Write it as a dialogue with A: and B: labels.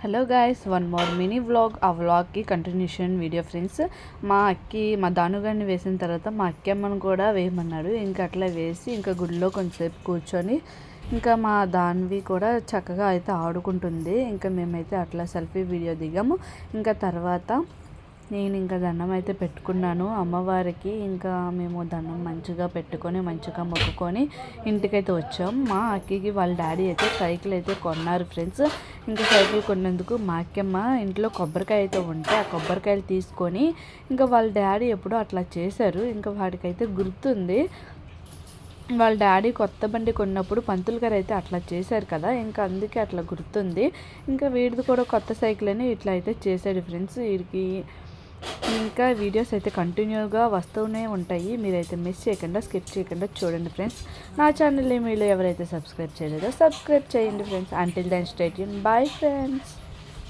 A: Hello guys, one more mini vlog. ఆ వ్లాగ్కి continuation video friends. మా దానుగారిని వేసిన తర్వాత మా అమ్మను కూడా వేయమన్నాడు. ఇంకా అట్లా వేసి ఇంకా గుడిలో కొంచెంసేపు కూర్చొని ఇంకా మా దాన్వి కూడా చక్కగా అయితే ఆడుకుంటుంది. ఇంకా మేమైతే అట్లా సెల్ఫీ వీడియో దిగాము. ఇంకా తర్వాత నేను ఇంకా దండం అయితే పెట్టుకున్నాను అమ్మవారికి. ఇంకా మేము దండం మంచిగా పెట్టుకొని మంచిగా మొక్కుకొని ఇంటికైతే వచ్చాం. మా అక్కకి వాళ్ళ డాడీ అయితే సైకిల్ అయితే కొన్నారు ఫ్రెండ్స్. ఇంకా సైకిల్ కొన్నందుకు మా అక్కమ్మ ఇంట్లో కొబ్బరికాయ అయితే ఉంటే ఆ కొబ్బరికాయలు తీసుకొని ఇంకా వాళ్ళ డాడీ ఎప్పుడో అట్లా చేశారు. ఇంకా వాడికైతే గుర్తుంది, వాళ్ళ డాడీ కొత్త బండి కొన్నప్పుడు పంతులు గారు అయితే అట్లా చేశారు కదా, ఇంకా అందుకే అట్లా గుర్తుంది. ఇంకా వీడిది కూడా కొత్త సైకిల్ అని ఇట్లా అయితే చేశాడు ఫ్రెండ్స్. వీడికి ఇంకా వీడియోస్ అయితే కంటిన్యూగా వస్తూనే ఉంటాయి. మీరైతే మిస్ చేయకుండా స్కిప్ చేయకుండా చూడండి ఫ్రెండ్స్. నా ఛానల్ని మీలో ఎవరైతే సబ్స్క్రైబ్ చేయలేదో సబ్స్క్రైబ్ చేయండి friends. Until then stay tune. Bye friends.